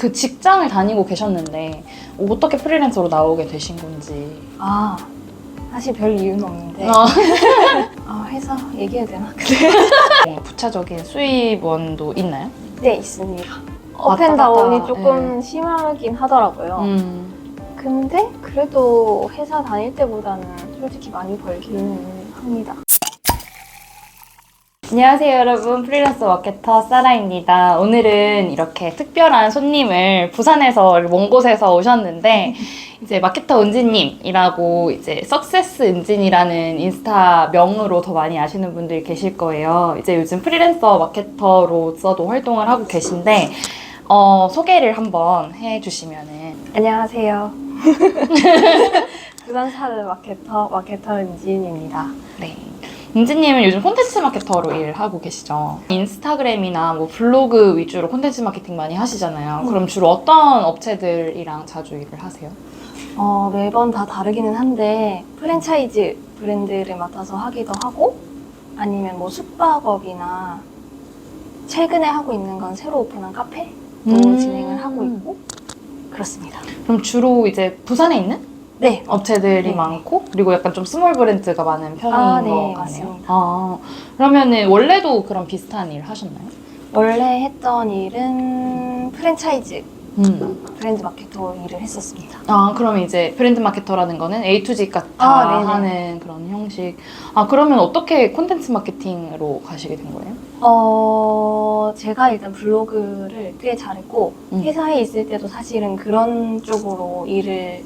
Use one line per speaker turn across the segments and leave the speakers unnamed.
그 직장을 다니고 계셨는데 어떻게 프리랜서로 나오게 되신 건지.
사실 별 이유는 없는데 회사 얘기해야 되나?
부차적인 수입원도 있나요?
네, 있습니다.
왔다
업앤다운이
갔다,
조금 심하긴 하더라고요. 근데 그래도 회사 다닐 때보다는 솔직히 많이 벌기는 합니다.
안녕하세요 여러분, 프리랜서 마케터 사라입니다. 오늘은 이렇게 특별한 손님을 부산에서 먼 곳에서 오셨는데 이제 마케터 은지님이라고 이제 석세스 은진이라는 인스타 명으로 더 많이 아시는 분들이 계실 거예요. 이제 요즘 프리랜서 마케터로서도 활동을 하고 계신데 소개를 한번 해주시면은.
안녕하세요. 부산 사는 마케터 은지인입니다.
네. 은지님은 요즘 콘텐츠 마케터로 일하고 계시죠? 인스타그램이나 뭐 블로그 위주로 콘텐츠 마케팅 많이 하시잖아요. 그럼 주로 어떤 업체들이랑 자주 일을 하세요?
매번 다 다르기는 한데 프랜차이즈 브랜드를 맡아서 하기도 하고 아니면 뭐 숙박업이나 최근에 하고 있는 건 새로 오픈한 카페도 진행을 하고 있고 그렇습니다.
그럼 주로 이제 부산에 있는
네.
업체들이
네.
많고 그리고 약간 좀 스몰 브랜드가 많은 편인
네,
것 같네요.
맞습니다.
그러면은 원래도 그런 비슷한 일 하셨나요?
원래 했던 일은 프랜차이즈 브랜드 마케터 일을 했었습니다.
그러면 이제 브랜드 마케터라는 거는 A to Z가 다 하는 그런 형식. 그러면 어떻게 콘텐츠 마케팅으로 가시게 된 거예요?
제가 일단 블로그를 꽤 잘했고 회사에 있을 때도 사실은 그런 쪽으로 일을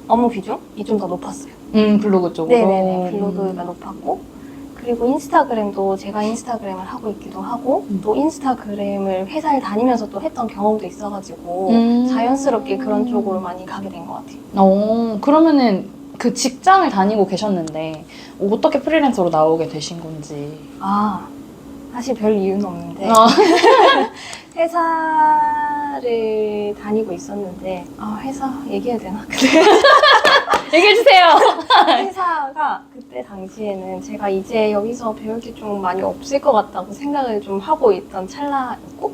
업무 비중이 좀 더 높았어요.
블로그 쪽으로?
네네네. 블로그가 높았고 그리고 인스타그램도 제가 인스타그램을 하고 있기도 하고 또 인스타그램을 회사를 다니면서 또 했던 경험도 있어가지고 자연스럽게 그런 쪽으로 많이 가게 된 것 같아요.
그러면은 그 직장을 다니고 계셨는데 어떻게 프리랜서로 나오게 되신 건지.
사실 별 이유는 없는데 회사를 다니고 있었는데 회사 얘기해야 되나?
얘기해주세요.
회사가 그때 당시에는 제가 이제 여기서 배울 게 좀 많이 없을 것 같다고 생각을 좀 하고 있던 찰나였고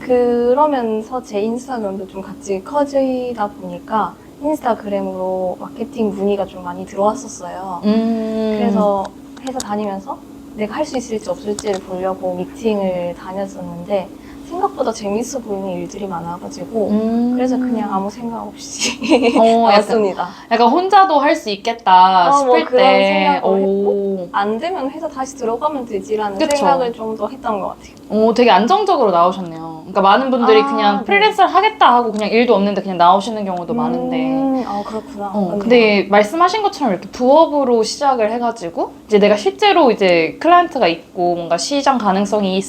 그러면서 제 인스타그램도 좀 같이 커지다 보니까 인스타그램으로 마케팅 문의가 좀 많이 들어왔었어요. 그래서 회사 다니면서 내가 할 수 있을지 없을지를 보려고 미팅을 다녔었는데 생각보다 재밌어 보이는 일들이 많아가지고 그래서 그냥 아무 생각 없이 왔습니다.
약간 혼자도 할 수 있겠다 싶을
그런
때
생각을 했고 안 되면 회사 다시 들어가면 되지라는
그쵸.
생각을 좀 더 했던 것 같아요.
되게 안정적으로 나오셨네요. 그러니까 많은 분들이 그냥
네.
프리랜서를 하겠다 하고 그냥 일도 없는데 그냥 나오시는 경우도 많은데
그렇구나.
근데 말씀하신 것처럼 이렇게 부업으로 시작을 해가지고 이제 내가 실제로 이제 클라이언트가 있고 뭔가 시장 가능성이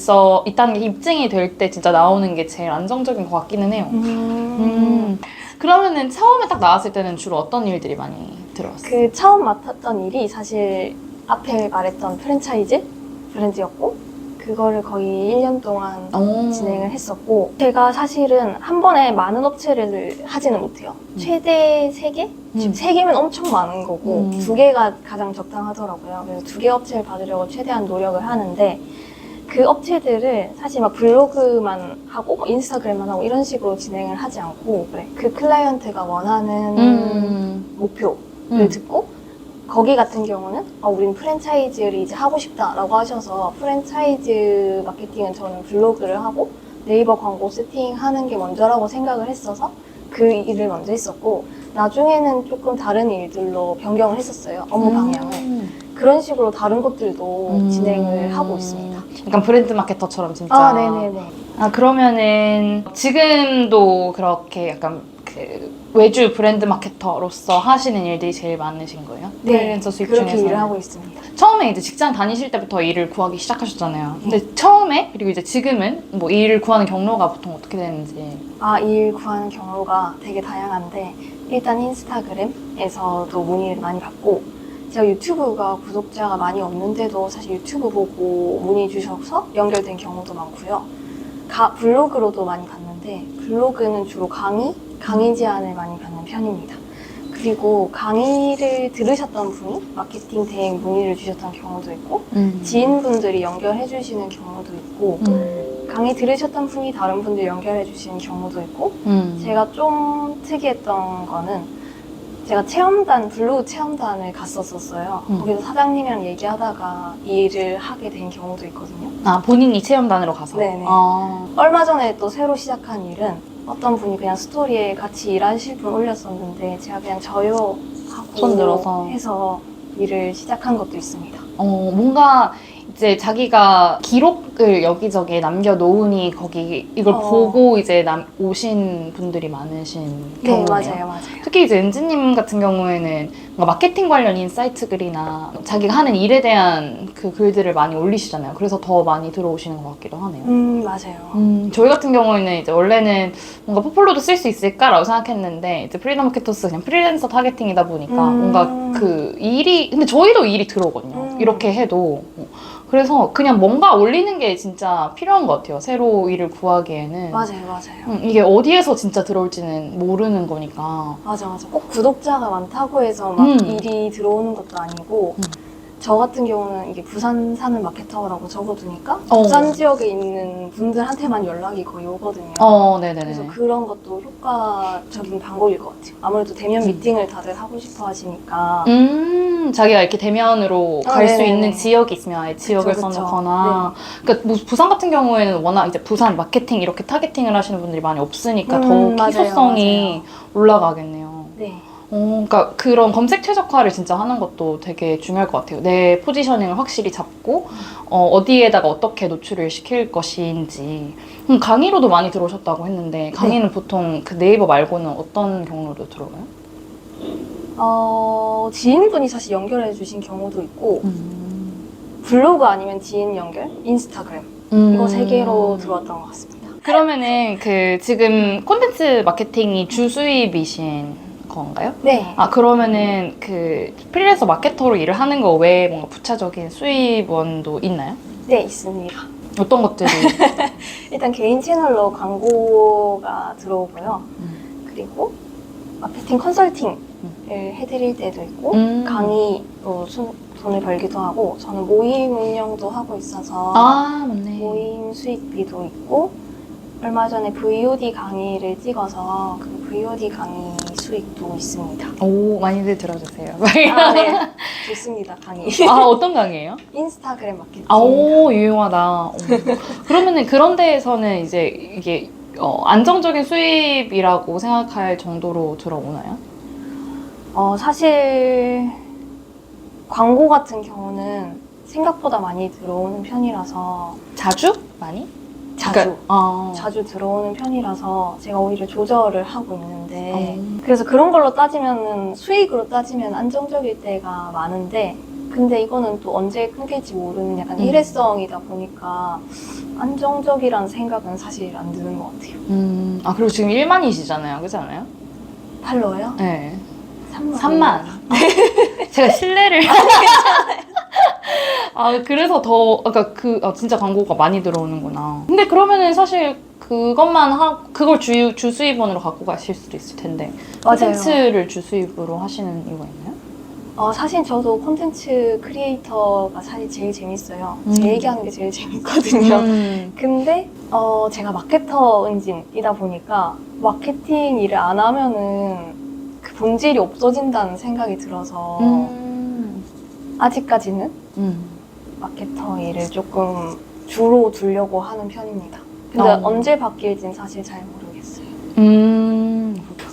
있다는 게 입증이 될 때 진짜 나오는 게 제일 안정적인 것 같기는 해요. 그러면은 처음에 딱 나왔을 때는 주로 어떤 일들이 많이 들어왔어요?
그 처음 맡았던 일이 사실 앞에 말했던 프랜차이즈 브랜드였고 그거를 거의 1년 동안 진행을 했었고 제가 사실은 한 번에 많은 업체를 하지는 못해요. 최대 3개? 지금 3개면 엄청 많은 거고 2개가 가장 적당하더라고요. 그래서 2개 업체를 받으려고 최대한 노력을 하는데 그 업체들을 사실 막 블로그만 하고 인스타그램만 하고 이런 식으로 진행을 하지 않고 그 클라이언트가 원하는 목표를 듣고 거기 같은 경우는 우린 프랜차이즈를 이제 하고 싶다라고 하셔서 프랜차이즈 마케팅은 저는 블로그를 하고 네이버 광고 세팅하는 게 먼저라고 생각을 했어서 그 일을 먼저 했었고 나중에는 조금 다른 일들로 변경을 했었어요. 업무 방향을. 그런 식으로 다른 것들도 진행을 하고 있습니다.
약간 브랜드 마케터처럼 진짜.
네네네.
그러면은 지금도 그렇게 약간 그 외주 브랜드 마케터로서 하시는 일들이 제일 많으신 거예요?
네,
프리랜서 수입
그렇게
중에서.
일을 하고 있습니다.
처음에 이제 직장 다니실 때부터 일을 구하기 시작하셨잖아요. 근데 처음에 그리고 이제 지금은 뭐 일을 구하는 경로가 보통 어떻게 되는지.
일 구하는 경로가 되게 다양한데 일단 인스타그램에서도 문의를 많이 받고 제가 유튜브가 구독자가 많이 없는데도 사실 유튜브 보고 문의 주셔서 연결된 경우도 많고요. 블로그로도 많이 받는데 블로그는 주로 강의 제안을 많이 받는 편입니다. 그리고 강의를 들으셨던 분이 마케팅 대행 문의를 주셨던 경우도 있고 지인분들이 연결해 주시는 경우도 있고 강의 들으셨던 분이 다른 분들 연결해 주시는 경우도 있고 제가 좀 특이했던 거는 제가 체험단, 블로그 체험단을 갔었어요. 거기서 사장님이랑 얘기하다가 이 일을 하게 된 경우도 있거든요.
아, 본인이 체험단으로 가서?
네네.
아.
얼마 전에 또 새로 시작한 일은 어떤 분이 그냥 스토리에 같이 일하실 분 올렸었는데 제가 그냥 저요
손 들어서.
하고 해서 일을 시작한 것도 있습니다.
뭔가 이제 자기가 기록을 여기저기에 남겨놓으니 거기 이걸 보고 이제 오신 분들이 많으신
네,
경우네요.
맞아요.
특히 이제 은지님 같은 경우에는 뭔가 마케팅 관련 인사이트 글이나 자기가 하는 일에 대한 그 글들을 많이 올리시잖아요. 그래서 더 많이 들어오시는 것 같기도 하네요.
맞아요.
저희 같은 경우에는 이제 원래는 뭔가 포폴로도 쓸 수 있을까라고 생각했는데 이제 프리덤 마케터스 그냥 프리랜서 타겟팅이다 보니까 뭔가 그 일이 근데 저희도 일이 들어오거든요. 이렇게 해도 그래서 그냥 뭔가 올리는 게 진짜 필요한 것 같아요. 새로 일을 구하기에는.
맞아요.
이게 어디에서 진짜 들어올지는 모르는 거니까.
맞아. 꼭 구독자가 많다고 해서 막 일이 들어오는 것도 아니고 저 같은 경우는 이게 부산 사는 마케터라고 적어두니까 부산 지역에 있는 분들한테만 연락이 거의 오거든요.
네네네.
그래서 그런 것도 효과적인 방법일 것 같아요. 아무래도 대면 미팅을 다들 하고 싶어 하시니까.
자기가 이렇게 대면으로 갈 수
네네네.
있는 지역이 있으면 아예 지역을
그쵸.
써놓거나. 그러니까 뭐 부산 같은 경우에는 워낙 이제 부산 마케팅 이렇게 타겟팅을 하시는 분들이 많이 없으니까 더
맞아요,
희소성이 올라가겠네요.
네.
그러니까 그런 검색 최적화를 진짜 하는 것도 되게 중요할 것 같아요. 내 포지셔닝을 확실히 잡고 어디에다가 어떻게 노출을 시킬 것인지. 강의로도 많이 들어오셨다고 했는데 강의는 보통 그 네이버 말고는 어떤 경로로 들어가요?
지인분이 사실 연결해 주신 경우도 있고 블로그 아니면 지인 연결, 인스타그램 이거 3개로 들어왔던 것 같습니다.
그러면은 그 지금 콘텐츠 마케팅이 주수입이신 건가요?
네.
아, 그러면은 그 프리랜서 마케터로 일을 하는 거 외에 뭔가 부차적인 수입원도 있나요?
네, 있습니다.
어떤 것들이?
일단 개인 채널로 광고가 들어오고요. 그리고 마케팅 컨설팅을 해드릴 때도 있고 강의로 돈을 벌기도 하고 저는 모임 운영도 하고 있어서
맞네.
모임 수익비도 있고 얼마 전에 VOD 강의를 찍어서 그 VOD 강의 수익도 있습니다.
오, 많이들 들어주세요.
네. 좋습니다, 강의.
어떤 강의예요?
인스타그램 마케팅.
오, 유용하다. 그러면은 그런 데에서는 이제 이게 안정적인 수입이라고 생각할 정도로 들어오나요?
사실 광고 같은 경우는 생각보다 많이 들어오는 편이라서
자주? 많이?
자주
그러니까,
자주 들어오는 편이라서 제가 오히려 조절을 하고 있는데 그래서 그런 걸로 따지면은 수익으로 따지면 안정적일 때가 많은데 근데 이거는 또 언제 끊길지 모르는 약간 일회성이다 보니까 안정적이라는 생각은 사실 안 드는 것 같아요.
그리고 지금 1만이시잖아요. 그렇지 않아요?
팔로워요?
네.
3만.
제가 신뢰를 그래서 진짜 광고가 많이 들어오는구나. 근데 그러면은 사실 그걸 주수입원으로 갖고 가실 수도 있을 텐데.
맞아요.
콘텐츠를 주수입으로 하시는 이유가 있나요?
사실 저도 콘텐츠 크리에이터가 사실 제일 재밌어요. 제 얘기하는 게 제일 재밌거든요. 근데 제가 마케터 은진이다 보니까 마케팅 일을 안 하면은 그 본질이 없어진다는 생각이 들어서 아직까지는 마케터 일을 조금 주로 두려고 하는 편입니다. 근데 언제 바뀔진 사실 잘 모르겠어요.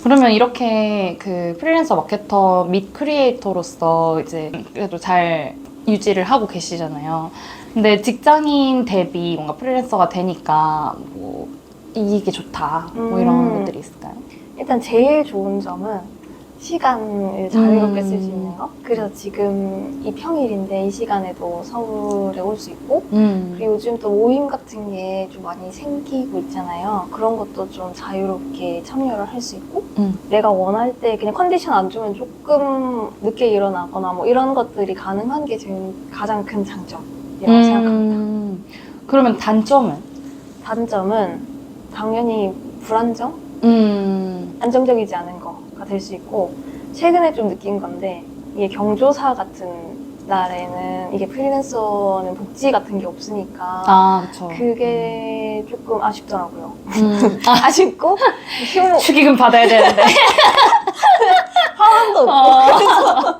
그러면 이렇게 그 프리랜서 마케터 및 크리에이터로서 이제 그래도 잘 유지를 하고 계시잖아요. 근데 직장인 대비 뭔가 프리랜서가 되니까 뭐 이게 좋다 뭐 이런 것들이 있을까요?
일단 제일 좋은 점은 시간을 자유롭게 쓸 수 있는 거. 그래서 지금 이 평일인데 이 시간에도 서울에 올 수 있고 그리고 요즘 또 모임 같은 게 좀 많이 생기고 있잖아요. 그런 것도 좀 자유롭게 참여를 할 수 있고 내가 원할 때 그냥 컨디션 안 좋으면 조금 늦게 일어나거나 뭐 이런 것들이 가능한 게 지금 가장 큰 장점이라고 생각합니다.
그러면 단점은?
단점은 당연히 불안정? 안정적이지 않은 거가 될 수 있고 최근에 좀 느낀 건데 이게 경조사 같은 날에는 이게 프리랜서는 복지 같은 게 없으니까
아, 그쵸.
그게 조금 아쉽더라고요. 아쉽고
축의금 받아야 되는데.
화환도 없고
어.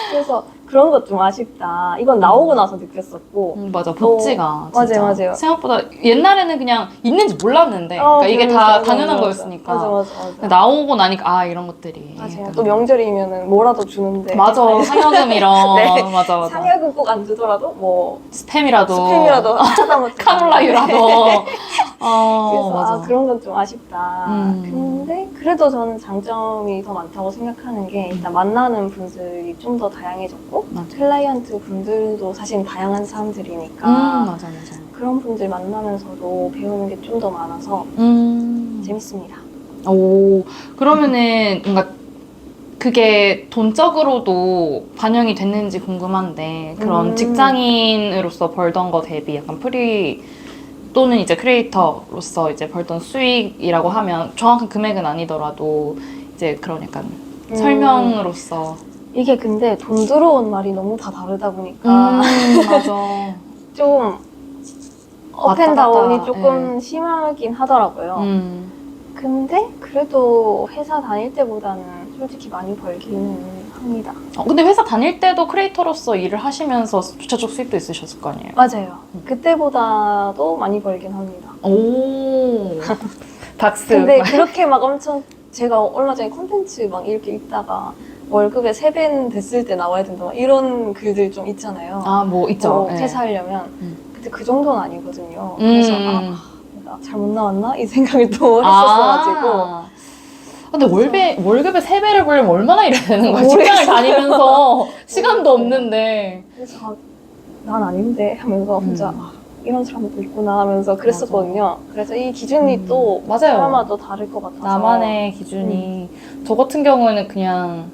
그래서 그런 것 좀 아쉽다. 이건 나오고 나서 느꼈었고
맞아, 복지가.
맞아요,
진짜
맞아요.
생각보다 옛날에는 그냥 있는지 몰랐는데. 그러니까 이게 다 당연한 거였으니까.
맞아.
나오고 나니까, 아, 이런 것들이.
맞아요.
약간
또 명절이면은 뭐라도 주는데.
맞아, 상여금 이런.
네.
맞아.
상여금 꼭 안 주더라도 뭐
스팸이라도.
하다 못해.
카놀라유라도.
그래서
맞아.
그런 건 좀 아쉽다.
음.
근데 그래도 저는 장점이 더 많다고 생각하는 게 일단 만나는 분들이 좀 더 다양해졌고
맞아.
클라이언트 분들도 사실 다양한 사람들이니까
맞아.
그런 분들 만나면서도 배우는 게 좀 더 많아서 재밌습니다.
오, 그러면은 뭔가 그게 돈적으로도 반영이 됐는지 궁금한데 그런 직장인으로서 벌던 거 대비 약간 또는 이제 크리에이터로서 이제 벌던 수익이라고 하면 정확한 금액은 아니더라도 이제 그런 약간 설명으로서
이게 근데 돈 들어온 말이 너무 다 다르다 보니까
맞아.
좀
왔다
업앤다운이
갔다,
조금 심하긴 하더라고요. 근데 그래도 회사 다닐 때보다는 솔직히 많이 벌기는 합니다.
근데 회사 다닐 때도 크리에이터로서 일을 하시면서 주차적 수입도 있으셨을 거 아니에요?
맞아요. 그때보다도 많이 벌긴 합니다.
오, 박수.
근데 그렇게 막 엄청 제가 얼마 전에 콘텐츠 막 이렇게 읽다가 월급의 3배는 됐을 때 나와야 된다 막 이런 글들 좀 있잖아요.
뭐 있죠. 네.
퇴사하려면. 근데 그 정도는 아니거든요. 그래서 내가 잘못 나왔나? 이 생각을 또 했었어가지고.
근데 월급의 3배를 벌려면 얼마나 일해야 되는 거야? 직장을 다니면서 시간도 없는데.
그래서 난 아닌데 하면서 혼자 이런 사람도 있구나 하면서 그랬었거든요.
맞아.
그래서 이 기준이 또
맞아요.
사람마다 다를 것 같아서
나만의 기준이. 저 같은 경우에는 그냥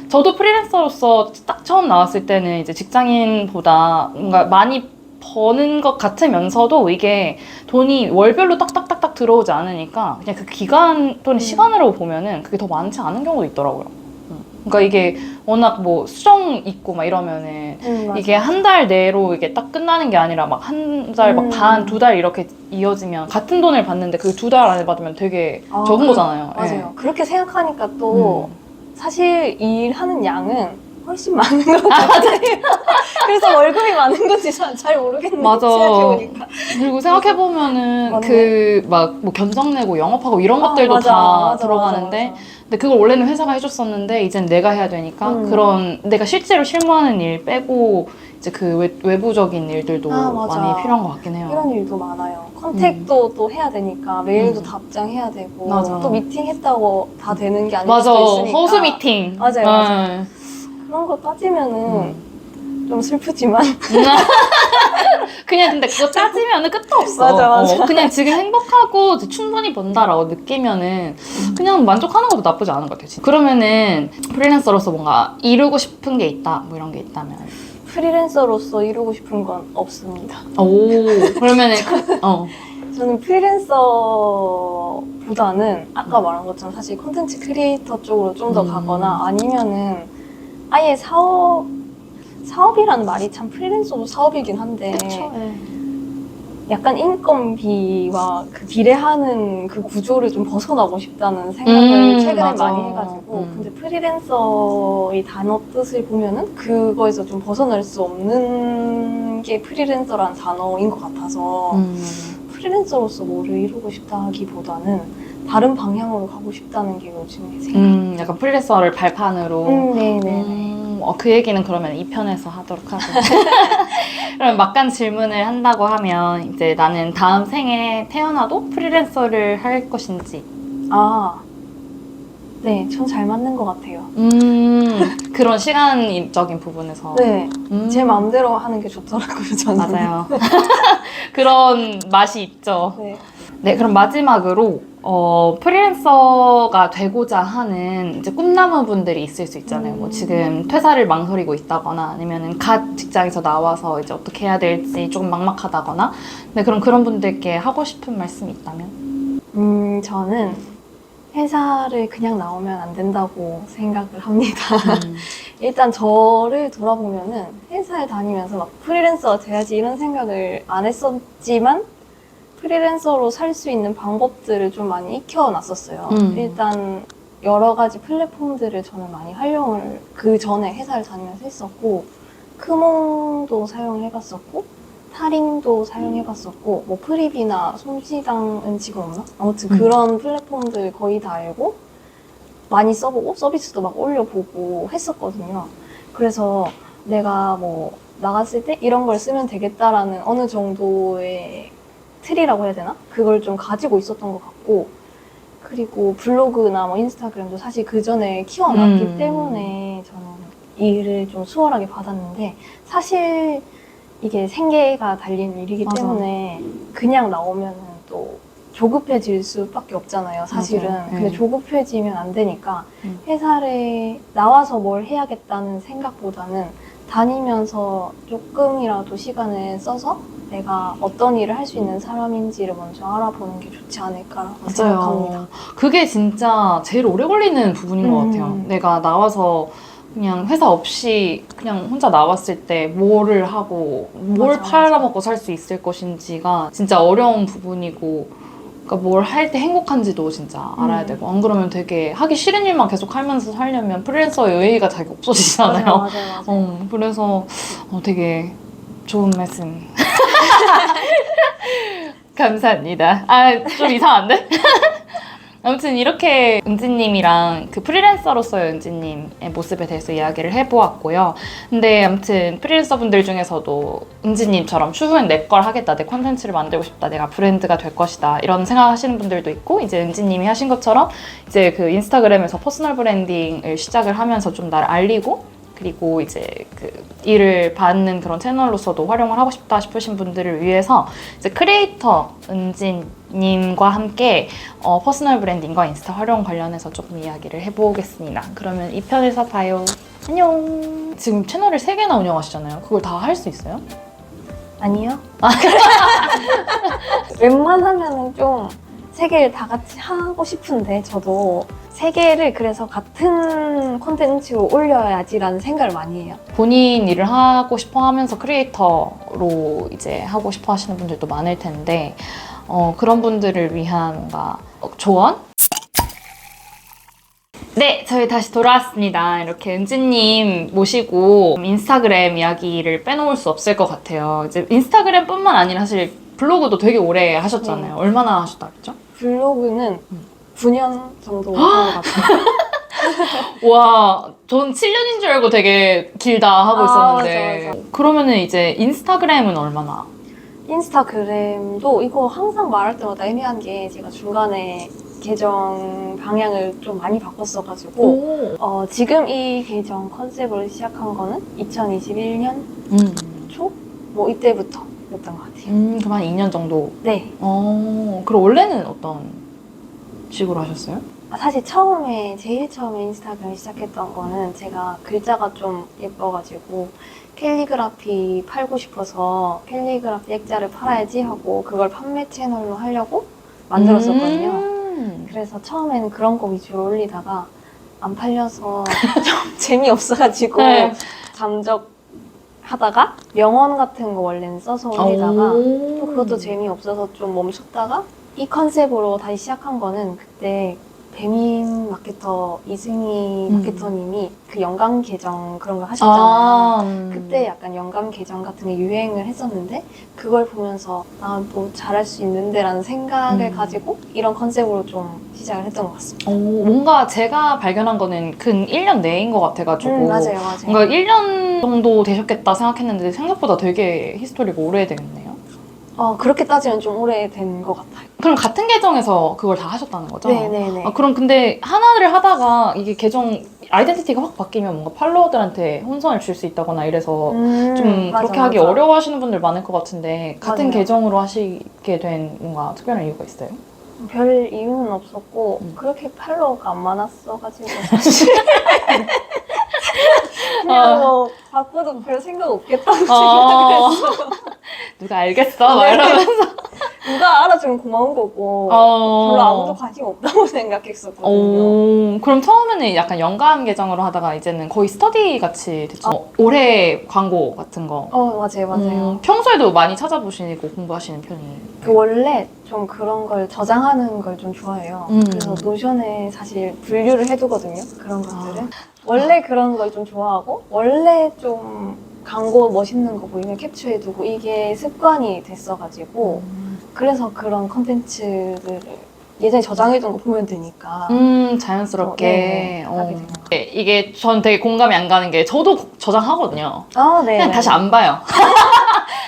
저도 프리랜서로서 딱 처음 나왔을 때는 이제 직장인보다 뭔가 많이 버는 것 같으면서도 이게 돈이 월별로 딱딱딱딱 들어오지 않으니까 그냥 그 기간 또는 시간으로 보면은 그게 더 많지 않은 경우도 있더라고요. 그러니까 이게 워낙 뭐 수정 있고 막 이러면은 이게 한 달 내로 이게 딱 끝나는 게 아니라 막 한 달 막 반, 2달 이렇게 이어지면 같은 돈을 받는데 그 2달 안에 받으면 되게 적은 거잖아요.
맞아요.
네.
그렇게 생각하니까 또 사실 일하는 양은 훨씬 많은 것 같아요. 그래서 월급이 많은 건지 잘 모르겠는데
맞아.
생각해보니까.
그리고 생각해보면은
맞네.
그 막 뭐 견적 내고 영업하고 이런 것들도 다 들어가는데
맞아.
근데 그걸 원래는 회사가 해줬었는데 이젠 내가 해야 되니까 그런 내가 실제로 실무하는 일 빼고 이제 그 외부적인 일들도 많이 필요한 것 같긴 해요.
이런 일도 많아요. 컨택도 또 해야 되니까 메일도 답장해야 되고
맞아.
또 미팅 했다고 다 되는 게 아닐
맞아.
수도 있으니까
허수 미팅.
맞아요. 그런 거 따지면은 좀 슬프지만
그냥 근데 그거 따지면은 끝도 없어.
맞아.
그냥 지금 행복하고 충분히 번다라고 느끼면은 그냥 만족하는 것도 나쁘지 않은 것 같아요. 진짜. 그러면은 프리랜서로서 뭔가 이루고 싶은 게 있다, 뭐 이런 게 있다면.
프리랜서로서 이루고 싶은 건 없습니다.
오, 그러면은
저는 프리랜서보다는 아까 말한 것처럼 사실 콘텐츠 크리에이터 쪽으로 좀 더 가거나 아니면은 아예 사업이라는 말이 참 프리랜서도 사업이긴 한데 약간 인건비와 그 비례하는 그 구조를 좀 벗어나고 싶다는 생각을 최근에
맞아.
많이 해가지고 근데 프리랜서의 단어 뜻을 보면은 그거에서 좀 벗어날 수 없는 게 프리랜서라는 단어인 것 같아서 프리랜서로서 뭐를 이루고 싶다 하기보다는 다른 방향으로 가고 싶다는 게 요즘의 생각.
약간 프리랜서를 발판으로.
네네.
그 얘기는 그러면 2편에서 하도록 하고. 그럼 막간 질문을 한다고 하면 이제 나는 다음 생에 태어나도 프리랜서를 할 것인지.
네, 전 잘 맞는 것 같아요.
그런 시간적인 부분에서.
네, 제 마음대로 하는 게 좋더라고요, 저는.
맞아요. 그런 맛이 있죠. 네, 그럼 마지막으로 프리랜서가 되고자 하는 이제 꿈나무분들이 있을 수 있잖아요. 뭐 지금 퇴사를 망설이고 있다거나 아니면 갓 직장에서 나와서 이제 어떻게 해야 될지 조금 막막하다거나. 네, 그럼 그런 분들께 하고 싶은 말씀이 있다면?
저는 회사를 그냥 나오면 안 된다고 생각을 합니다. 일단 저를 돌아보면은 회사에 다니면서 막 프리랜서가 돼야지 이런 생각을 안 했었지만 프리랜서로 살 수 있는 방법들을 좀 많이 익혀놨었어요. 일단 여러 가지 플랫폼들을 저는 많이 활용을 그 전에 회사를 다니면서 했었고 크몽도 사용을 해봤었고 타링도 사용해봤었고 뭐 프리비나 솜씨당은 지금 없나? 아무튼 그런 플랫폼들 거의 다 알고 많이 써보고 서비스도 막 올려보고 했었거든요. 그래서 내가 뭐 나갔을 때 이런 걸 쓰면 되겠다라는 어느 정도의 틀이라고 해야 되나? 그걸 좀 가지고 있었던 것 같고 그리고 블로그나 뭐 인스타그램도 사실 그 전에 키워놨기 때문에 저는 일을 좀 수월하게 받았는데 사실 이게 생계가 달린 일이기
맞아.
때문에 그냥 나오면 또 조급해질 수밖에 없잖아요, 사실은.
맞아요.
근데 조급해지면 안 되니까 회사를 나와서 뭘 해야겠다는 생각보다는 다니면서 조금이라도 시간을 써서 내가 어떤 일을 할 수 있는 사람인지를 먼저 알아보는 게 좋지 않을까라고 생각합니다.
그게 진짜 제일 오래 걸리는 부분인 것 같아요. 내가 나와서 그냥 회사 없이 그냥 혼자 나왔을 때 뭐를 하고 뭘
맞아,
팔아먹고 살 수 있을 것인지가 진짜 어려운 부분이고 그러니까 뭘 할 때 행복한지도 진짜 알아야 되고 안 그러면 되게 하기 싫은 일만 계속 하면서 살려면 프리랜서의 의의가 자기 없어지잖아요.
맞아요.
그래서 되게 좋은 말씀 감사합니다. 아, 좀 이상한데? 아무튼 이렇게 은지님이랑 그 프리랜서로서의 은지님의 모습에 대해서 이야기를 해보았고요. 근데 아무튼 프리랜서 분들 중에서도 은지님처럼 추후엔 내 걸 하겠다, 내 콘텐츠를 만들고 싶다, 내가 브랜드가 될 것이다 이런 생각하시는 분들도 있고 이제 은지님이 하신 것처럼 이제 그 인스타그램에서 퍼스널 브랜딩을 시작을 하면서 좀 나를 알리고 그리고 이제 그 일을 받는 그런 채널로서도 활용을 하고 싶다 싶으신 분들을 위해서 이제 크리에이터 은진님과 함께 퍼스널 브랜딩과 인스타 활용 관련해서 조금 이야기를 해보겠습니다. 그러면 2편에서 봐요. 안녕. 지금 채널을 3개나 운영하시잖아요. 그걸 다 할 수 있어요?
아니요. 웬만하면은 좀 3개를 다 같이 하고 싶은데 저도 3개를 그래서 같은 콘텐츠로 올려야지라는 생각을 많이 해요.
본인 일을 하고 싶어 하면서 크리에이터로 이제 하고 싶어 하시는 분들도 많을 텐데 그런 분들을 위한 뭔가 조언? 네, 저희 다시 돌아왔습니다. 이렇게 은지님 모시고 인스타그램 이야기를 빼놓을 수 없을 것 같아요. 이제 인스타그램뿐만 아니라 사실 블로그도 되게 오래 하셨잖아요.
네.
얼마나 하셨다 그랬죠?
블로그는 9년 정도 한 것 같아요.
와, 전 7년인 줄 알고 되게 길다 하고 있었는데.
맞아.
그러면은 이제 인스타그램은 얼마나?
인스타그램도 이거 항상 말할 때마다 애매한 게 제가 중간에 계정 방향을 좀 많이 바꿨어가지고 지금 이 계정 컨셉으로 시작한 거는 2021년 초? 뭐 이때부터였던 것 같아요.
그럼 한 2년 정도?
네.
그럼 원래는 어떤 식으로 하셨어요?
사실 제일 처음에 인스타그램 시작했던 거는 제가 글자가 좀 예뻐가지고 캘리그라피 팔고 싶어서 캘리그라피 액자를 팔아야지 하고 그걸 판매 채널로 하려고 만들었었거든요. 그래서 처음에는 그런 거 위주로 올리다가 안 팔려서 좀 재미없어가지고
네.
잠적하다가 명언 같은 거 원래는 써서 올리다가 또 그것도 재미없어서 좀 멈췄다가 이 컨셉으로 다시 시작한 거는 그때 배민 마케터 이승희 마케터님이 그 영감 계정 그런 거 하셨잖아요. 그때 약간 영감 계정 같은 게 유행을 했었는데 그걸 보면서 뭐 잘할 수 있는데 라는 생각을 가지고 이런 컨셉으로 좀 시작을 했던 것 같습니다.
뭔가 제가 발견한 거는 근 1년 내인 것 같아가지고
맞아요.
뭔가 1년 정도 되셨겠다 생각했는데 생각보다 되게 히스토리가 오래되겠네요.
그렇게 따지면 좀 오래된 것 같아요.
그럼 같은 계정에서 그걸 다 하셨다는 거죠?
네네네.
그럼 근데 하나를 하다가 이게 계정 아이덴티티가 확 바뀌면 뭔가 팔로워들한테 혼선을 줄 수 있다거나 이래서 좀
맞아,
그렇게 하기
맞아.
어려워하시는 분들 많을 것 같은데 같은
맞아요.
계정으로 하시게 된 뭔가 특별한 이유가 있어요?
별 이유는 없었고 그렇게 팔로워가 안 많았어가지고 사실 그냥 뭐 바꿔도 별 생각 없겠다고 생각을 했어.
누가 알겠어? 막
네.
이러면서
누가 알아주면 고마운 거고 별로 아무도 관심 없다고 생각했었거든요.
그럼 처음에는 약간 연감 계정으로 하다가 이제는 거의 스터디 같이 됐죠? 올해 광고 같은 거.
맞아요.
평소에도 많이 찾아보시고 공부하시는 편이에요?
그 원래 좀 그런 걸 저장하는 걸 좀 좋아해요. 그래서 노션에 사실 분류를 해두거든요. 그런 것들은. 원래 그런 걸 좀 좋아하고 원래 좀 광고 멋있는 거 보이면 캡처해두고 이게 습관이 됐어가지고 그래서 그런 컨텐츠들을 예전에 저장해둔 거 보면 되니까
자연스럽게.
하게 되는 것
네, 이게 전 되게 공감이 안 가는 게 저도 저장하거든요.
네.
그냥 다시 안 봐요.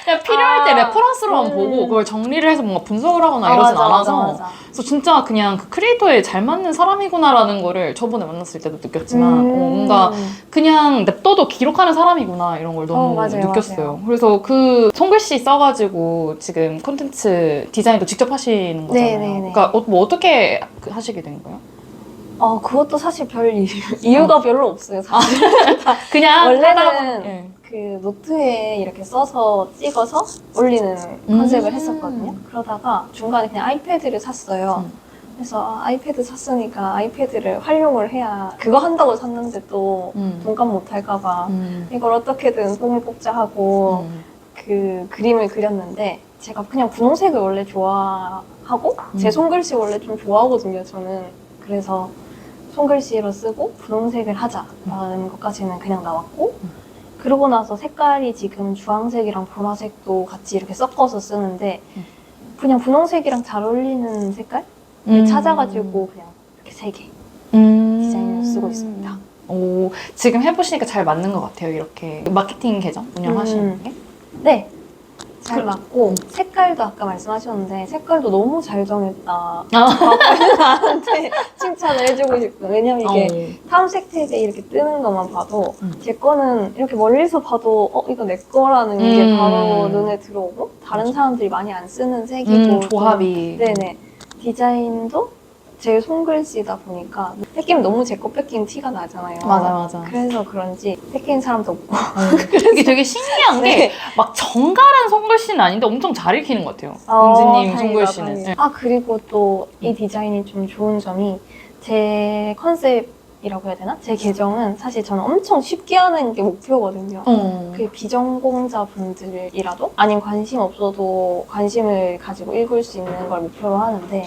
그냥 필요할 때 레퍼런스로만 보고 그걸 정리를 해서 뭔가 분석을 하거나 이러진 않아서
맞아.
그래서 진짜 그냥 그 크리에이터에 잘 맞는 사람이구나라는 거를 저번에 만났을 때도 느꼈지만 뭔가 그냥 냅둬도 기록하는 사람이구나 이런 걸 너무 느꼈어요.
맞아요.
그래서 그 손글씨 써가지고 지금 콘텐츠 디자인도 직접 하시는 거잖아요.
네네네.
그러니까 뭐 어떻게 하시게 된 거예요?
그것도 사실 별 이유가 별로 없어요. 사실.
그냥
원래는
예.
그 노트에 이렇게 써서 찍어서 올리는 컨셉을 했었거든요. 그러다가 중간에 그냥 아이패드를 샀어요. 그래서 아이패드 샀으니까 아이패드를 활용을 해야 그거 한다고 샀는데 또 돈값 못할까봐 이걸 어떻게든 뽕을 뽑자 하고 그 그림을 그렸는데 제가 그냥 분홍색을 원래 좋아하고 제 손글씨 원래 좀 좋아하거든요. 저는 그래서 손글씨로 쓰고 분홍색을 하자라는 것까지는 그냥 나왔고 그러고 나서 색깔이 지금 주황색이랑 보라색도 같이 이렇게 섞어서 쓰는데 그냥 분홍색이랑 잘 어울리는 색깔? 찾아가지고 그냥 이렇게 3개 디자인을 쓰고 있습니다.
오, 지금 해보시니까 잘 맞는 것 같아요. 이렇게 마케팅 계정 운영하시는 게?
네. 잘 맞고 색깔도 아까 말씀하셨는데 색깔도 너무 잘 정했다. 나한테 칭찬을 해주고 싶어요. 왜냐면 이게 탐색 탭에 이렇게 뜨는 것만 봐도 제 거는 이렇게 멀리서 봐도 이거 내 거라는 게 바로 눈에 들어오고 다른 사람들이 많이 안 쓰는 색이고
조합이
네네. 디자인도 제 손글씨다 보니까 뺏기면 너무 제 거 뺏긴 티가 나잖아요.
맞아.
그래서 그런지 뺏기는 사람도 없고.
이게 되게 신기한 게 막 정갈한 손글씨는 아닌데 엄청 잘 읽히는 것 같아요. 은지님 손글씨는. 네.
그리고 또 이 디자인이 좀 좋은 점이 제 컨셉이라고 해야 되나? 제 계정은 사실 저는 엄청 쉽게 하는 게 목표거든요. 그 비전공자 분들이라도 아니면 관심 없어도 관심을 가지고 읽을 수 있는 걸 목표로 하는데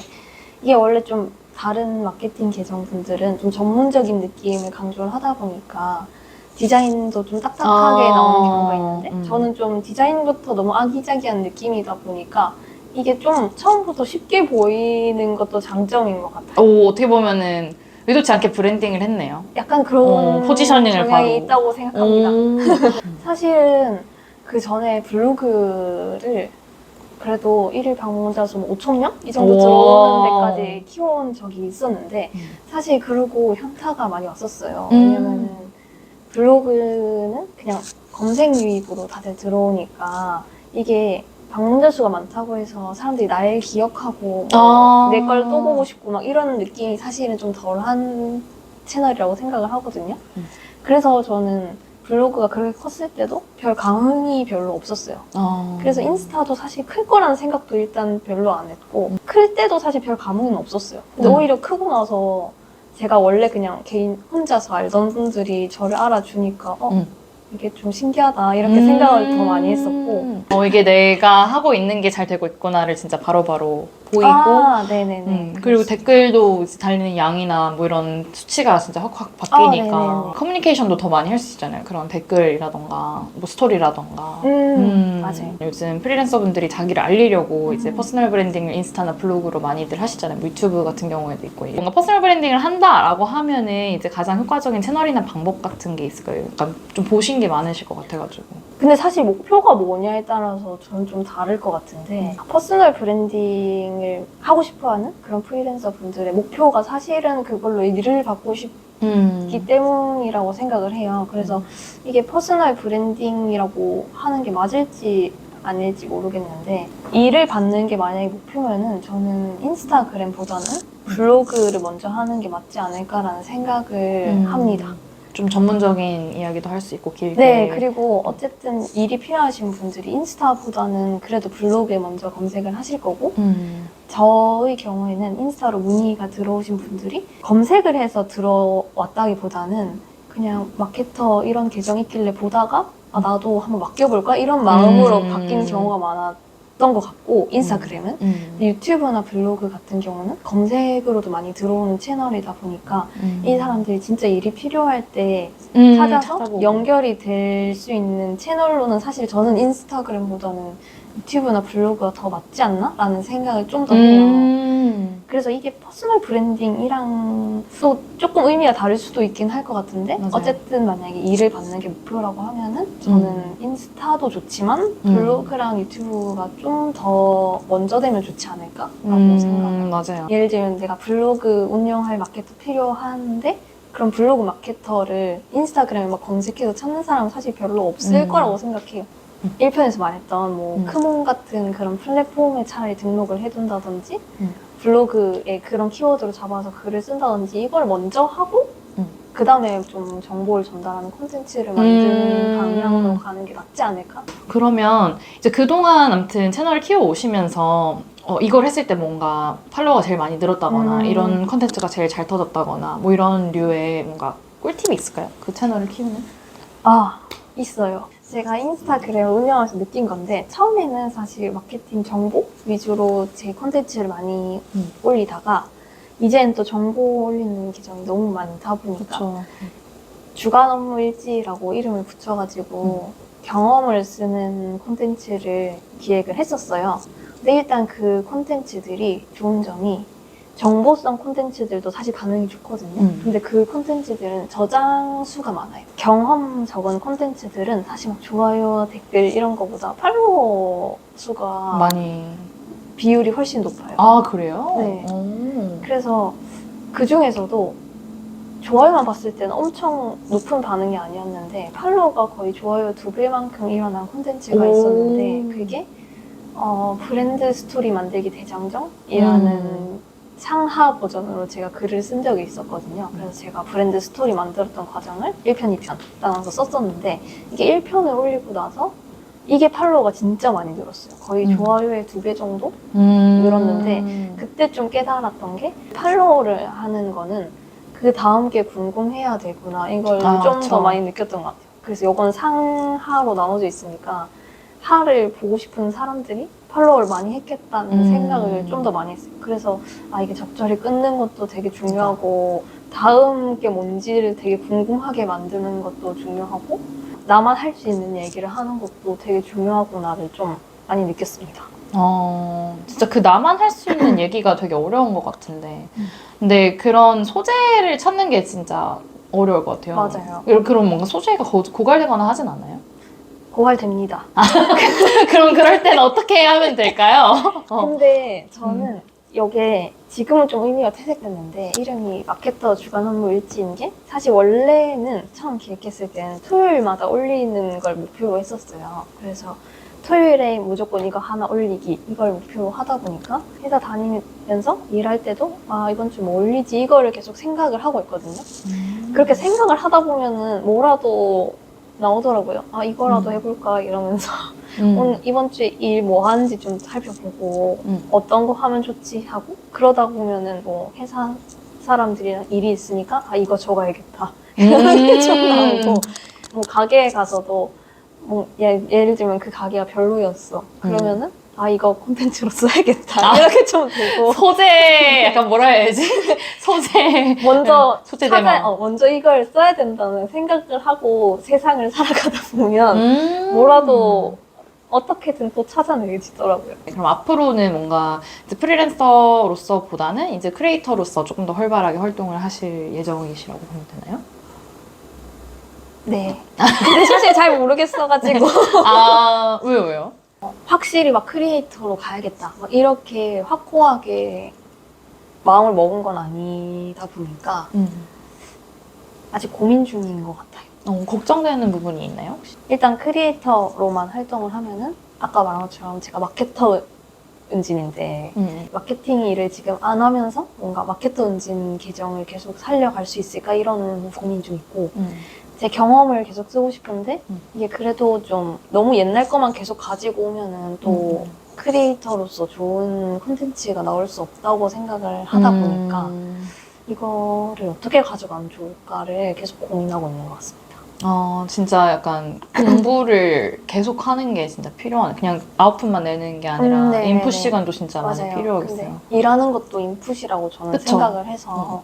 이게 원래 좀 다른 마케팅 계정 분들은 좀 전문적인 느낌을 강조를 하다 보니까 디자인도 좀 딱딱하게 나오는 경우가 있는데 저는 좀 디자인부터 너무 아기자기한 느낌이다 보니까 이게 좀 처음부터 쉽게 보이는 것도 장점인 것 같아요.
오, 어떻게 보면은 의도치 않게 브랜딩을 했네요.
약간 그런
포지셔닝을
경향이
바로.
있다고 생각합니다. 사실은 그 전에 블로그를 그래도 1일 방문자 수 5,000명? 이 정도 들어오는 데까지 키워온 적이 있었는데 사실 그러고 현타가 많이 왔었어요. 왜냐면 블로그는 그냥 검색 유입으로 다들 들어오니까 이게 방문자 수가 많다고 해서 사람들이 날 기억하고 내 걸 또 보고 싶고 막 이런 느낌이 사실은 좀 덜한 채널이라고 생각을 하거든요. 그래서 저는 블로그가 그렇게 컸을 때도 별 감흥이 별로 없었어요. 그래서 인스타도 사실 클 거라는 생각도 일단 별로 안 했고 클 때도 사실 별 감흥은 없었어요. 근데 오히려 크고 나서 제가 원래 그냥 개인 혼자서 알던 분들이 저를 알아주니까 이게 좀 신기하다 이렇게 생각을 더 많이 했었고
이게 내가 하고 있는 게 잘 되고 있구나를 진짜 바로바로 보이고
네네네.
그리고 댓글도 이제 달리는 양이나 뭐 이런 수치가 진짜 확확 바뀌니까
네네네.
커뮤니케이션도 더 많이 할 수 있잖아요. 그런 댓글이라던가 뭐 스토리라던가
맞아요.
요즘 프리랜서분들이 자기를 알리려고 이제 퍼스널 브랜딩을 인스타나 블로그로 많이들 하시잖아요. 뭐 유튜브 같은 경우에도 있고 뭔가 퍼스널 브랜딩을 한다라고 하면은 이제 가장 효과적인 채널이나 방법 같은 게 있을 거예요. 그러니까 좀 보신 게 많으실 것 같아가지고
근데 사실 목표가 뭐냐에 따라서 저는 좀 다를 것 같은데 퍼스널 브랜딩을 하고 싶어하는 그런 프리랜서 분들의 목표가 사실은 그걸로 일을 받고 싶기 때문이라고 생각을 해요. 그래서 이게 퍼스널 브랜딩이라고 하는 게 맞을지 아닐지 모르겠는데 일을 받는 게 만약에 목표면은 저는 인스타그램보다는 블로그를 먼저 하는 게 맞지 않을까라는 생각을 합니다.
좀 전문적인 이야기도 할 수 있고 길게.
네, 그리고 어쨌든 일이 필요하신 분들이 인스타보다는 그래도 블로그에 먼저 검색을 하실 거고 저의 경우에는 인스타로 문의가 들어오신 분들이 검색을 해서 들어왔다기보다는 그냥 마케터 이런 계정 있길래 보다가 아, 나도 한번 맡겨볼까? 이런 마음으로 바뀌는 경우가 많았던 것 같고 인스타그램은 근데 유튜브나 블로그 같은 경우는 검색으로도 많이 들어오는 채널이다 보니까 이 사람들이 진짜 일이 필요할 때 찾아서
찾아보고.
연결이 될 수 있는 채널로는 사실 저는 인스타그램보다는 유튜브나 블로그가 더 맞지 않나? 라는 생각을 좀 더 해요. 그래서 이게 퍼스널 브랜딩이랑 또 조금 의미가 다를 수도 있긴 할 것 같은데
맞아요.
어쨌든 만약에 일을 받는 게 목표라고 하면은 저는 인스타도 좋지만 블로그랑 유튜브가 좀 더 먼저 되면 좋지 않을까라고 생각해요.
맞아요.
예를 들면 내가 블로그 운영할 마케터 필요한데 그럼 블로그 마케터를 인스타그램에 막 검색해서 찾는 사람은 사실 별로 없을 거라고 생각해요. 1편에서 말했던 뭐 크몬 같은 그런 플랫폼에 차라리 등록을 해둔다든지 블로그에 그런 키워드로 잡아서 글을 쓴다든지 이걸 먼저 하고 그 다음에 좀 정보를 전달하는 콘텐츠를 만드는 방향으로 가는 게 낫지 않을까?
그러면 이제 그동안 아무튼 채널을 키워오시면서 이걸 했을 때 뭔가 팔로워가 제일 많이 늘었다거나 이런 컨텐츠가 제일 잘 터졌다거나 뭐 이런 류의 뭔가 꿀팁이 있을까요? 그 채널을 키우는?
아, 있어요. 제가 인스타그램을 운영하면서 느낀 건데 처음에는 사실 마케팅 정보 위주로 제 콘텐츠를 많이 올리다가 이제는 또 정보 올리는 계정이 너무 많다 보니까
그쵸.
주간 업무 일지라고 이름을 붙여가지고 경험을 쓰는 콘텐츠를 기획을 했었어요. 근데 일단 그 콘텐츠들이 좋은 점이 정보성 콘텐츠들도 사실 반응이 좋거든요. 근데 그 콘텐츠들은 저장 수가 많아요. 경험 적은 콘텐츠들은 사실 막 좋아요, 댓글 이런 거보다 팔로워 수가
많이.
비율이 훨씬 높아요.
아, 그래요?
네.
오.
그래서 그 중에서도 좋아요만 봤을 때는 엄청 높은 반응이 아니었는데 팔로워가 거의 좋아요 2배만큼 일어난 콘텐츠가 있었는데 그게 브랜드 스토리 만들기 대장정이라는 상하 버전으로 제가 글을 쓴 적이 있었거든요. 그래서 제가 브랜드 스토리 만들었던 과정을 1편, 2편 나눠서 썼었는데 이게 1편을 올리고 나서 이게 팔로워가 진짜 많이 늘었어요. 거의 좋아요의 2배 정도 늘었는데 그때 좀 깨달았던 게 팔로워를 하는 거는 그 다음 게 궁금해야 되구나 이걸 좀 더 많이 느꼈던 것 같아요. 그래서 이건 상하로 나눠져 있으니까 하를 보고 싶은 사람들이 팔로우를 많이 했겠다는 생각을 좀 더 많이 했어요. 그래서 이게 적절히 끊는 것도 되게 중요하고 다음 게 뭔지를 되게 궁금하게 만드는 것도 중요하고 나만 할 수 있는 얘기를 하는 것도 되게 중요하구나를 좀 많이 느꼈습니다.
진짜 그 나만 할 수 있는 얘기가 되게 어려운 것 같은데 근데 그런 소재를 찾는 게 진짜 어려울 것 같아요.
맞아요.
그럼 뭔가 소재가 고갈되거나 하진 않아요?
고갈됩니다.
그럼 그럴 때는 어떻게 하면 될까요?
근데 저는 이게 지금은 좀 의미가 퇴색됐는데 이름이 마케터 주간 업무 일지인 게 사실 원래는 처음 기획했을 때는 토요일마다 올리는 걸 목표로 했었어요. 그래서 토요일에 무조건 이거 하나 올리기 이걸 목표로 하다 보니까 회사 다니면서 일할 때도 이번 주 뭐 올리지 이거를 계속 생각을 하고 있거든요. 그렇게 생각을 하다 보면은 뭐라도 나오더라고요. 이거라도 해볼까 이러면서 오늘 이번 주에 일 뭐 하는지 좀 살펴보고 어떤 거 하면 좋지 하고 그러다 보면은 뭐 회사 사람들이랑 일이 있으니까 이거 적어야겠다 이런 게 좀 나오고 뭐 가게에 가서도 뭐 예를 들면 그 가게가 별로였어 그러면은 이거 콘텐츠로 써야겠다 이렇게 좀 되고
소재 약간 뭐라 해야지? 소재
먼저
소재 대망.
먼저 이걸 써야 된다는 생각을 하고 세상을 살아가다 보면 뭐라도 어떻게든 또 찾아내지더라고요.
그럼 앞으로는 뭔가 이제 프리랜서로서보다는 이제 크리에이터로서 조금 더 활발하게 활동을 하실 예정이시라고 보면 되나요?
네. 근데 사실 잘 모르겠어가지고
왜요?
확실히 막 크리에이터로 가야겠다 막 이렇게 확고하게 마음을 먹은 건 아니다 보니까 아직 고민 중인 것 같아요.
걱정되는 부분이 있나요? 혹시?
일단 크리에이터로만 활동을 하면은 아까 말한 것처럼 제가 마케터 은진인데 마케팅 일을 지금 안 하면서 뭔가 마케터 은진 계정을 계속 살려갈 수 있을까 이런 고민 좀 있고 제 경험을 계속 쓰고 싶은데 이게 그래도 좀 너무 옛날 거만 계속 가지고 오면은 또 크리에이터로서 좋은 콘텐츠가 나올 수 없다고 생각을 하다 보니까 이거를 어떻게 가져가면 좋을까를 계속 고민하고 있는 것 같습니다.
진짜 약간 공부를 계속 하는 게 진짜 필요하네. 그냥 아웃풋만 내는 게 아니라
네네네.
인풋 시간도 진짜 많이
맞아요.
필요하겠어요.
근데 일하는 것도 인풋이라고 저는
그쵸?
생각을 해서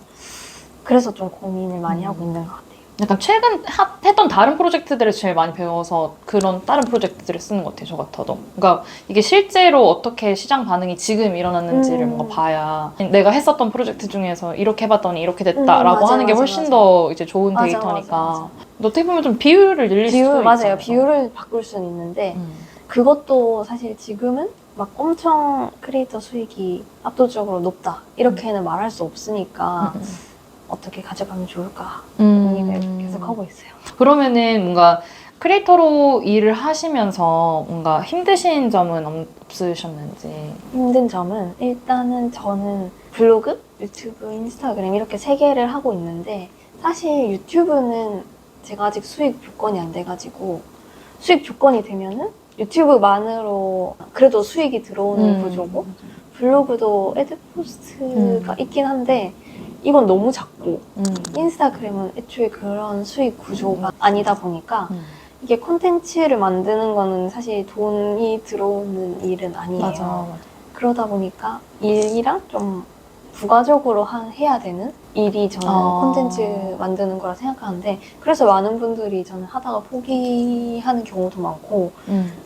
그래서 좀 고민을 많이 하고 있는 것 같아요.
약간 최근 했던 다른 프로젝트들을 제일 많이 배워서 그런 다른 프로젝트들을 쓰는 것 같아요, 저 같아도. 그러니까 이게 실제로 어떻게 시장 반응이 지금 일어났는지를 뭔가 봐야 내가 했었던 프로젝트 중에서 이렇게 해봤더니 이렇게 됐다라고
맞아요,
하는 게
맞아요,
훨씬
맞아요.
더 이제 좋은
맞아,
데이터니까.
맞아, 맞아.
어떻게 보면 좀 비율을 늘릴 수도 있잖아요.
맞아요. 비율을 바꿀 수는 있는데 그것도 사실 지금은 막 엄청 크리에이터 수익이 압도적으로 높다 이렇게는 말할 수 없으니까 어떻게 가져가면 좋을까 고민을 계속 하고 있어요.
그러면은 뭔가 크리에이터로 일을 하시면서 뭔가 힘드신 점은 없으셨는지.
힘든 점은 일단은 저는 블로그, 유튜브, 인스타그램 이렇게 3개를 하고 있는데 사실 유튜브는 제가 아직 수익 조건이 안 돼가지고 수익 조건이 되면은 유튜브만으로 그래도 수익이 들어오는 구조고 블로그도 애드포스트가 있긴 한데 이건 너무 작고 인스타그램은 애초에 그런 수익 구조가 아니다 보니까 이게 콘텐츠를 만드는 거는 사실 돈이 들어오는 일은 아니에요.
맞아.
그러다 보니까 일이랑 좀 부가적으로 해야 되는 일이 저는 콘텐츠 만드는 거라 생각하는데 그래서 많은 분들이 저는 하다가 포기하는 경우도 많고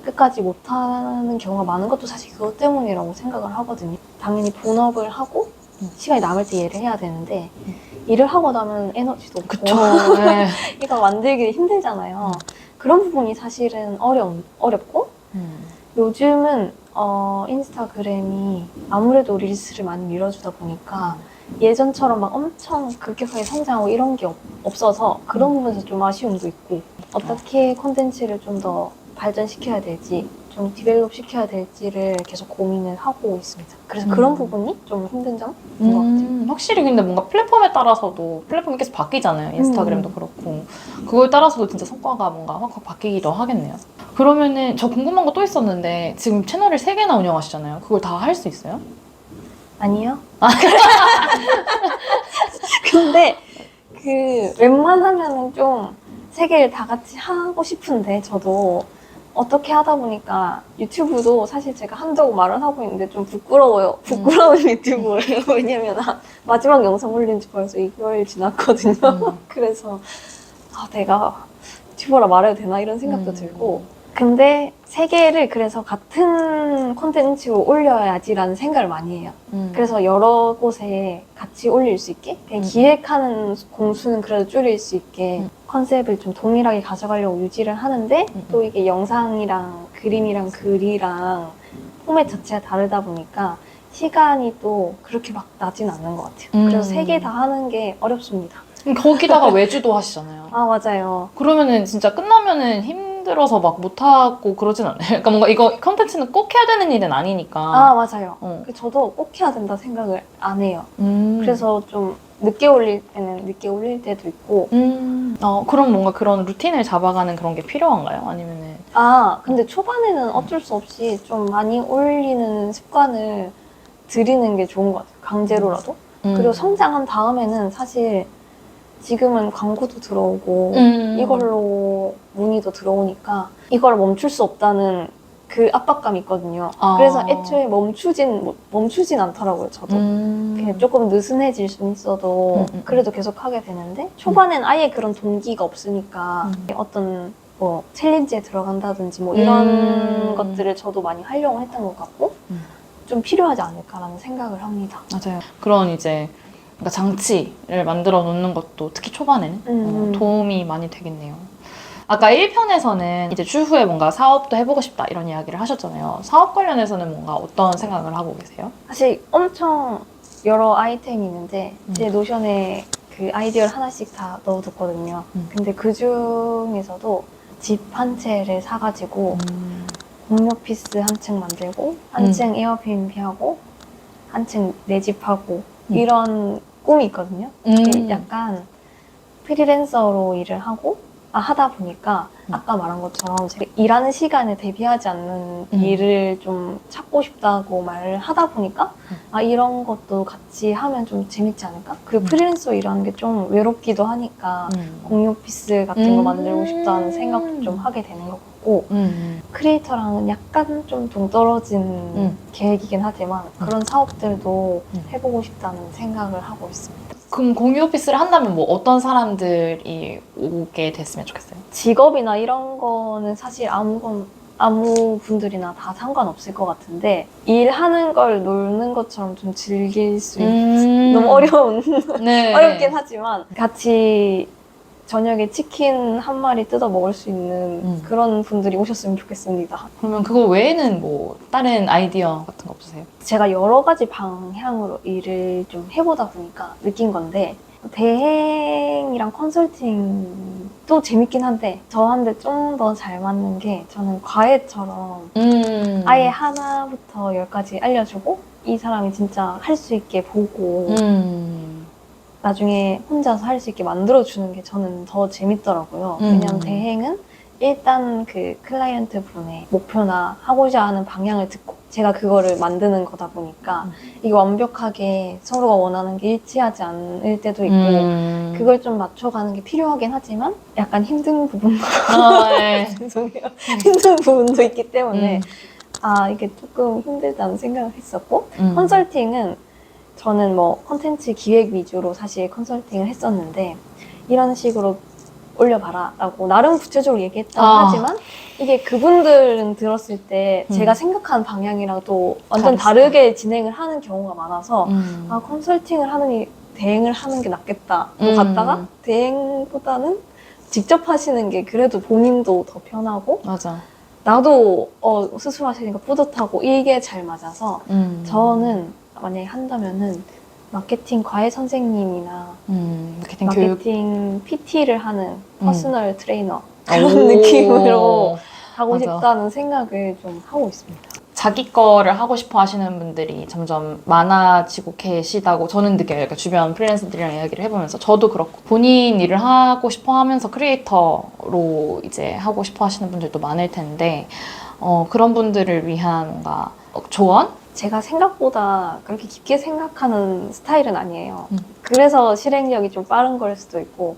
끝까지 못하는 경우가 많은 것도 사실 그것 때문이라고 생각을 하거든요. 당연히 본업을 하고 시간이 남을 때 일을 해야 되는데 일을 하고 나면 에너지도 없고
그쵸. 네.
이거 만들기 힘들잖아요. 그런 부분이 사실은 어렵고 요즘은 인스타그램이 아무래도 릴스를 많이 밀어주다 보니까 예전처럼 막 엄청 급격하게 성장하고 이런 게 없어서 그런 부분에서 좀 아쉬움도 있고 어떻게 콘텐츠를 좀 더 발전시켜야 될지 좀 디벨롭 시켜야 될지를 계속 고민을 하고 있습니다. 그래서 그런 부분이 좀 힘든 점인 것 같아요.
확실히 근데 뭔가 플랫폼에 따라서도 플랫폼이 계속 바뀌잖아요. 인스타그램도 그렇고. 그거에 따라서도 진짜 성과가 뭔가 확 바뀌기도 하겠네요. 그러면은 저 궁금한 거 또 있었는데 지금 채널을 3개나 운영하시잖아요. 그걸 다 할 수 있어요?
아니요. 근데 웬만하면은 좀 3개를 다 같이 하고 싶은데 저도 어떻게 하다 보니까 유튜브도 사실 제가 한다고 말을 하고 있는데 좀 부끄러워요. 부끄러운 유튜브예요. 왜냐면 마지막 영상 올린 지 벌써 2개월 지났거든요. 그래서 내가 유튜버라 말해도 되나 이런 생각도 들고 근데 3개를 그래서 같은 콘텐츠로 올려야지라는 생각을 많이 해요. 그래서 여러 곳에 같이 올릴 수 있게 기획하는 공수는 그래도 줄일 수 있게 컨셉을 좀 동일하게 가져가려고 유지를 하는데 또 이게 영상이랑 그림이랑 글이랑 포맷 자체가 다르다 보니까 시간이 또 그렇게 막 나진 않는 것 같아요. 그래서 3개 다 하는 게 어렵습니다.
거기다가 외주도 하시잖아요.
맞아요.
그러면은 진짜 끝나면은 힘들어서 막 못하고 그러진 않아요? 그러니까 뭔가 이거 컨텐츠는 꼭 해야 되는 일은 아니니까.
맞아요. 저도 꼭 해야 된다 생각을 안 해요. 그래서 좀 늦게 올릴 때는 늦게 올릴 때도 있고.
그럼 뭔가 그런 루틴을 잡아가는 그런 게 필요한가요? 아니면은?
근데 초반에는 어쩔 수 없이 좀 많이 올리는 습관을 들이는 게 좋은 것 같아요. 강제로라도. 그리고 성장한 다음에는 사실 지금은 광고도 들어오고 이걸로 문의도 들어오니까 이걸 멈출 수 없다는 그 압박감이 있거든요. 그래서 애초에 멈추진 않더라고요, 저도. 그냥 조금 느슨해질 수 있어도 그래도 계속 하게 되는데 초반엔 아예 그런 동기가 없으니까 어떤 뭐 챌린지에 들어간다든지 뭐 이런 것들을 저도 많이 하려고 했던 것 같고 좀 필요하지 않을까라는 생각을 합니다.
맞아요. 그런 이제 그러니까 장치를 만들어 놓는 것도 특히 초반에는 도움이 많이 되겠네요. 아까 1편에서는 이제 추후에 뭔가 사업도 해보고 싶다 이런 이야기를 하셨잖아요. 사업 관련해서는 뭔가 어떤 생각을 하고 계세요?
사실 엄청 여러 아이템이 있는데 제 노션에 그 아이디어를 하나씩 다 넣어뒀거든요. 근데 그 중에서도 집 한 채를 사가지고 공유 피스 한 층 만들고 한 층 에어비앤비 하고 한 층 내 집 하고 이런 꿈이 있거든요. 이게 약간 프리랜서로 일을 하다 보니까 아까 말한 것처럼 제가 일하는 시간에 대비하지 않는 일을 좀 찾고 싶다고 말을 하다 보니까 이런 것도 같이 하면 좀 재밌지 않을까? 그리고 프리랜서 일하는 게 좀 외롭기도 하니까 공유 오피스 같은 거 만들고 싶다는 생각도 좀 하게 되는 것 같고 크리에이터랑은 약간 좀 동떨어진 계획이긴 하지만 그런 사업들도 해보고 싶다는 생각을 하고 있습니다.
그럼 공유 오피스를 한다면 뭐 어떤 사람들이 오게 됐으면 좋겠어요?
직업이나 이런 거는 사실 아무 분들이나 다 상관없을 것 같은데 일하는 걸 놀는 것처럼 좀 즐길 수 있는 너무
네.
어렵긴 하지만 같이 저녁에 치킨 한 마리 뜯어 먹을 수 있는 그런 분들이 오셨으면 좋겠습니다.
그러면 그거 외에는 뭐 다른 아이디어 같은 거 없으세요?
제가 여러 가지 방향으로 일을 좀 해보다 보니까 느낀 건데 대행이랑 컨설팅도 재밌긴 한데 저한테 좀 더 잘 맞는 게 저는 과외처럼 아예 하나부터 열까지 알려주고 이 사람이 진짜 할 수 있게 보고 나중에 혼자서 할 수 있게 만들어주는 게 저는 더 재밌더라고요. 왜냐면 대행은 일단 그 클라이언트 분의 목표나 하고자 하는 방향을 듣고 제가 그거를 만드는 거다 보니까 이게 완벽하게 서로가 원하는 게 일치하지 않을 때도 있고 그걸 좀 맞춰가는 게 필요하긴 하지만 약간 힘든 부분도
네.
죄송해요. 힘든 부분도 있기 때문에 이게 조금 힘들다는 생각을 했었고 컨설팅은 저는 뭐 콘텐츠 기획 위주로 사실 컨설팅을 했었는데 이런 식으로 올려봐라 라고 나름 구체적으로 얘기했다 하지만 이게 그분들은 들었을 때 제가 생각하는 방향이랑 또 완전 다르게 진행을 하는 경우가 많아서 컨설팅을 하느니 대행을 하는 게 낫겠다 또 갔다가 대행보다는 직접 하시는 게 그래도 본인도 더 편하고
맞아.
나도 스스로 하시니까 뿌듯하고 이게 잘 맞아서 저는 만약에 한다면은 마케팅 과외 선생님이나
마케팅
PT를 하는 퍼스널 트레이너 그런 느낌으로 하고
맞아.
싶다는 생각을 좀 하고 있습니다.
자기 거를 하고 싶어 하시는 분들이 점점 많아지고 계시다고 저는 느껴요. 그러니까 주변 프리랜서들이랑 이야기를 해보면서 저도 그렇고 본인 일을 하고 싶어 하면서 크리에이터로 이제 하고 싶어 하시는 분들도 많을 텐데 그런 분들을 위한 뭔가 조언?
제가 생각보다 그렇게 깊게 생각하는 스타일은 아니에요. 그래서 실행력이 좀 빠른 걸 수도 있고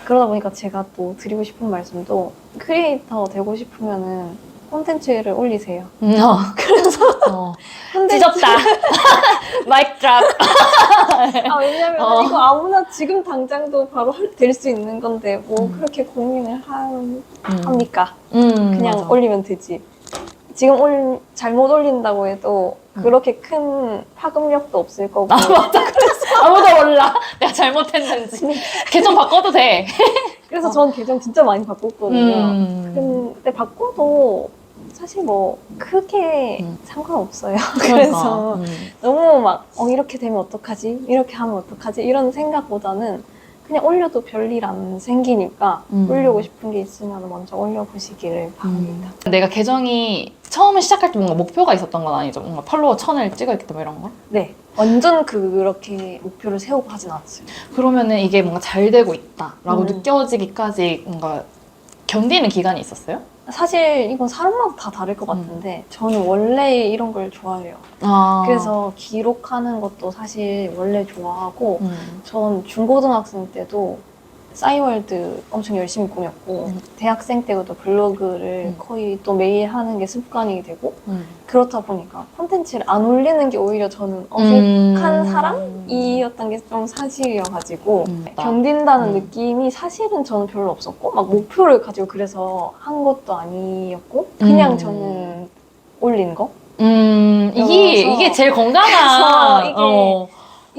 그러다 보니까 제가 또 드리고 싶은 말씀도 크리에이터 되고 싶으면은 콘텐츠를 올리세요.
그래서 찢었다. 마이크 드랍.
왜냐면 이거 아무나 지금 당장도 바로 될 수 있는 건데 뭐 그렇게 고민을 합니까? 그냥
맞아.
올리면 되지. 지금 잘못 올린다고 해도 그렇게 큰 파급력도 없을 거고.
맞아. 그래서 아무도 몰라. 내가 잘못했는지. 계정 바꿔도 돼.
그래서 전 계정 진짜 많이 바꿨거든요. 근데 바꿔도 사실 뭐 크게 상관없어요. 그래서 너무 막 이렇게 되면 어떡하지? 이렇게 하면 어떡하지? 이런 생각보다는 그냥 올려도 별일 안 생기니까 올리고 싶은 게 있으면 먼저 올려보시기를 바랍니다.
내가 계정이 처음에 시작할 때 뭔가 목표가 있었던 건 아니죠? 뭔가 팔로워 1000을 찍어야겠다 뭐 이런 거?
네. 완전 그렇게 목표를 세우고 하진 않았어요.
그러면은 이게 뭔가 잘 되고 있다라고 느껴지기까지 뭔가 견디는 기간이 있었어요?
사실 이건 사람마다 다 다를 것 같은데 저는 원래 이런 걸 좋아해요. 그래서 기록하는 것도 사실 원래 좋아하고 전 중고등학생 때도 싸이월드 엄청 열심히 꾸몄고 대학생 때부터 블로그를 거의 또 매일 하는 게 습관이 되고 그렇다 보니까 콘텐츠를 안 올리는 게 오히려 저는 어색한 사람이었던 게 좀 사실이어가지고 견딘다는 느낌이 사실은 저는 별로 없었고 막 목표를 가지고 그래서 한 것도 아니었고 그냥 저는 올린 거
이게 제일 건강한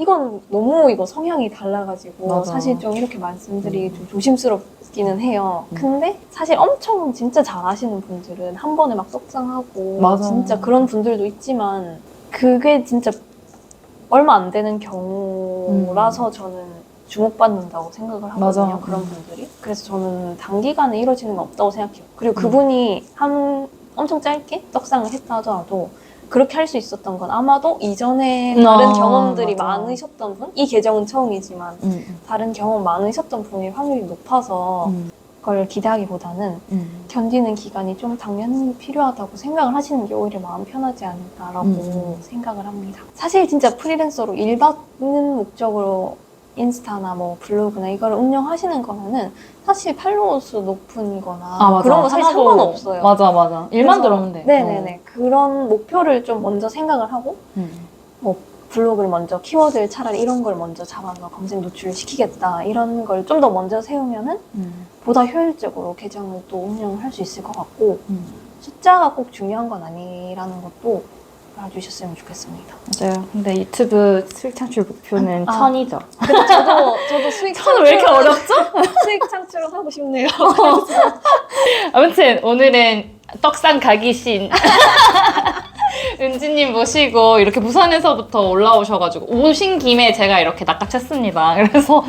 이건 너무 성향이 달라가지고
맞아.
사실 좀 이렇게 말씀드리기 좀 조심스럽기는 해요. 근데 사실 엄청 진짜 잘하시는 분들은 한 번에 막 떡상하고
맞아.
진짜 그런 분들도 있지만 그게 진짜 얼마 안 되는 경우라서 저는 주목받는다고 생각을 하거든요.
맞아.
그런 분들이. 그래서 저는 단기간에 이루어지는 건 없다고 생각해요. 그리고 그분이 엄청 짧게 떡상을 했다 하더라도 그렇게 할 수 있었던 건 아마도 이전에 다른 경험들이
맞아.
많으셨던 분? 이 계정은 처음이지만 다른 경험 많으셨던 분일 확률이 높아서 그걸 기대하기보다는 견디는 기간이 좀 당연히 필요하다고 생각을 하시는 게 오히려 마음 편하지 않을까라고 생각을 합니다. 사실 진짜 프리랜서로 일 받는 목적으로 인스타나 뭐 블로그나 이걸 운영하시는 거면은 사실 팔로워 수 높은 거나 그런 거 사실 상관없어요.
맞아. 일만 들어오면 돼.
네네네. 그런 목표를 좀 먼저 생각을 하고 뭐 블로그를 먼저 키워드를 차라리 이런 걸 먼저 잡아서 검색 노출을 시키겠다 이런 걸 좀 더 먼저 세우면은 보다 효율적으로 계정을 또 운영을 할 수 있을 것 같고 숫자가 꼭 중요한 건 아니라는 것도 알아주셨으면 좋겠습니다.
맞아요. 근데 유튜브 수익 창출 목표는 1000이죠.
근데 저도 수익
1000은 왜 이렇게 어렵죠?
수익 창출을 하고 싶네요.
아무튼 오늘은 떡상 가기신 은지님 모시고 이렇게 부산에서부터 올라오셔가지고 오신 김에 제가 이렇게 낚아챘습니다. 그래서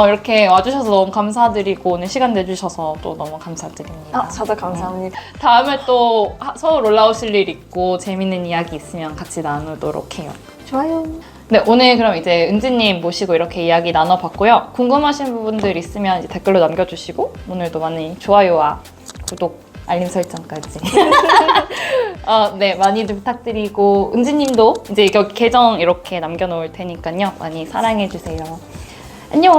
이렇게 와주셔서 너무 감사드리고 오늘 시간 내주셔서 또 너무 감사드립니다.
저도 감사합니다.
다음에 또 서울 올라오실 일 있고 재밌는 이야기 있으면 같이 나누도록 해요.
좋아요.
네, 오늘 그럼 이제 은지님 모시고 이렇게 이야기 나눠봤고요. 궁금하신 부분들 있으면 이제 댓글로 남겨주시고 오늘도 많이 좋아요와 구독, 알림 설정까지 네, 많이들 부탁드리고 은지님도 이제 계정 이렇게 남겨놓을 테니까요. 많이 사랑해주세요. 안녕.